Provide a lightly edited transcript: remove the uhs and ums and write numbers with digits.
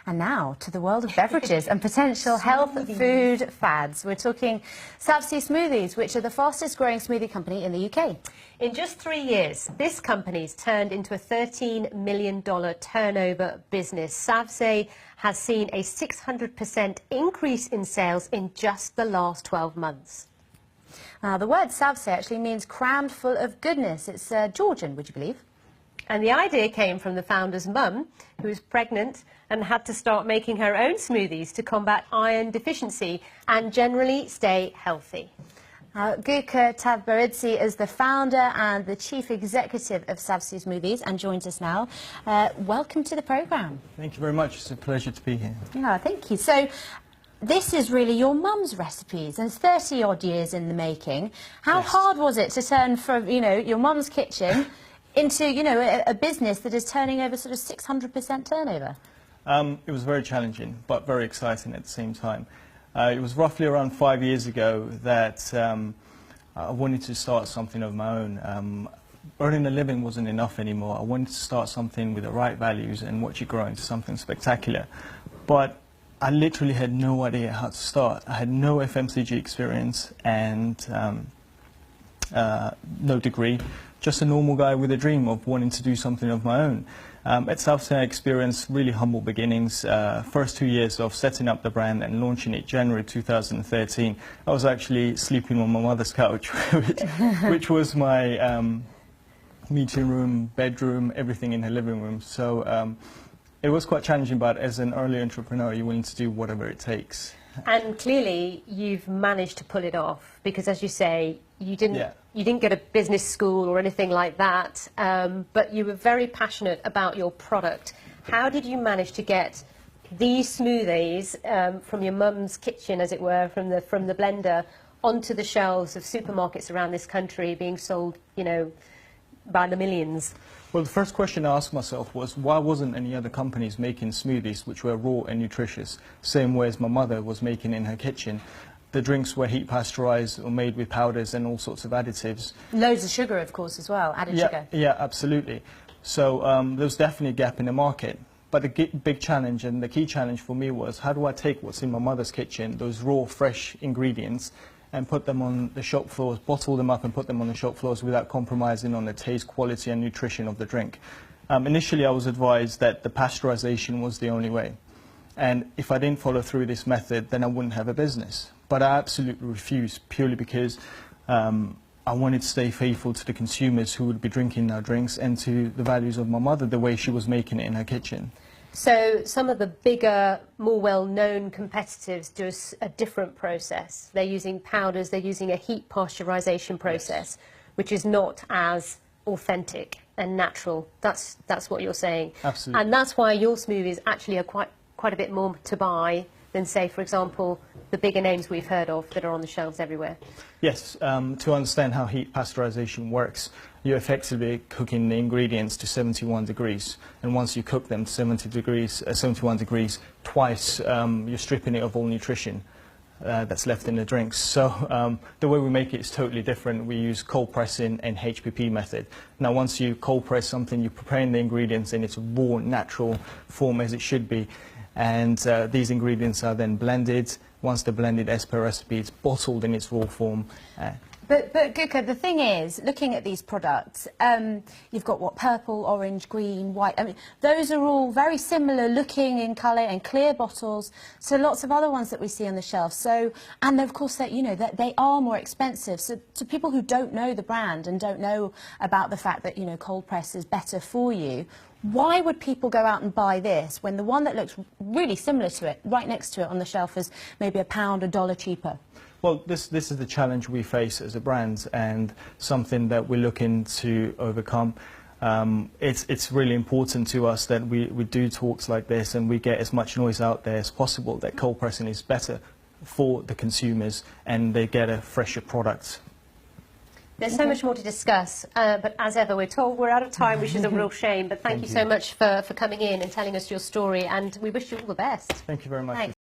And now to the world of beverages and potential health food fads. We're talking Savse Smoothies, which are the fastest growing smoothie company in the UK. In just 3 years, this company's turned into a $13 million turnover business. Savse has seen a 600% increase in sales in just the last 12 months. The word Savse actually means crammed full of goodness. It's Georgian, would you believe? And the idea came from the founder's mum, who was pregnant and had to start making her own smoothies to combat iron deficiency and generally stay healthy. Guka Tavbaridze is the founder and the chief executive of Savse Smoothies and joins us now. Welcome to the programme. Thank you very much. It's a pleasure to be here. Yeah, thank you. So, this is really your mum's recipes, and it's 30-odd years in the making. How hard was it to turn from, your mum's kitchen into, a business that is turning over sort of 600% turnover? It was very challenging, but very exciting at the same time. It was roughly around 5 years ago that I wanted to start something of my own. Earning a living wasn't enough anymore. I wanted to start something with the right values and watch it grow into something spectacular. But I literally had no idea how to start. I had no FMCG experience and no degree, just a normal guy with a dream of wanting to do something of my own. At Savse, I experienced really humble beginnings. First 2 years of setting up the brand and launching it January 2013, I was actually sleeping on my mother's couch, which was my meeting room, bedroom, everything in her living room. So it was quite challenging, but as an early entrepreneur, you're willing to do whatever it takes. And clearly, you've managed to pull it off because, as you say, you didn't go to business school or anything like that, but you were very passionate about your product. How did you manage to get these smoothies from your mum's kitchen, as it were, from the blender, onto the shelves of supermarkets around this country, being sold, by the millions? Well, the first question I asked myself was, why wasn't any other companies making smoothies which were raw and nutritious, same way as my mother was making in her kitchen? The drinks were heat pasteurized or made with powders and all sorts of additives. Loads of sugar, of course, as well, added sugar. Yeah, absolutely. So there was definitely a gap in the market. But the big challenge and the key challenge for me was, how do I take what's in my mother's kitchen, those raw, fresh ingredients, and put them on the shop floors, bottle them up and put them on the shop floors without compromising on the taste, quality and nutrition of the drink. Initially, I was advised that the pasteurization was the only way. And if I didn't follow through this method, then I wouldn't have a business. But I absolutely refused, purely because I wanted to stay faithful to the consumers who would be drinking our drinks and to the values of my mother, the way she was making it in her kitchen. So some of the bigger, more well-known competitors do a different process. They're using powders, they're using a heat pasteurization process, which is not as authentic and natural. That's what you're saying. Absolutely. And that's why your smoothies actually are quite a bit more to buy than, say, for example, the bigger names we've heard of that are on the shelves everywhere. Yes, to understand how heat pasteurization works, you're effectively cooking the ingredients to 71 degrees. And once you cook them to 71 degrees twice, you're stripping it of all nutrition that's left in the drinks. So the way we make it is totally different. We use cold pressing and HPP method. Now, once you cold press something, you're preparing the ingredients in its raw, natural form as it should be. And these ingredients are then blended. Once they're blended as per recipe, it's bottled in its raw form. But Guka, the thing is, looking at these products, you've got purple, orange, green, white. I mean, those are all very similar looking in colour and clear bottles. So lots of other ones that we see on the shelf. So, and of course, that they are more expensive. So to people who don't know the brand and don't know about the fact that cold press is better for you, why would people go out and buy this when the one that looks really similar to it, right next to it on the shelf, is maybe £1, $1 cheaper? Well, this is the challenge we face as a brand and something that we're looking to overcome. It's really important to us that we do talks like this and we get as much noise out there as possible that cold pressing is better for the consumers and they get a fresher product. There's so much more to discuss, but as ever, we're told we're out of time, which is a real shame. But thank you so much for coming in and telling us your story, and we wish you all the best. Thank you very much. Thanks.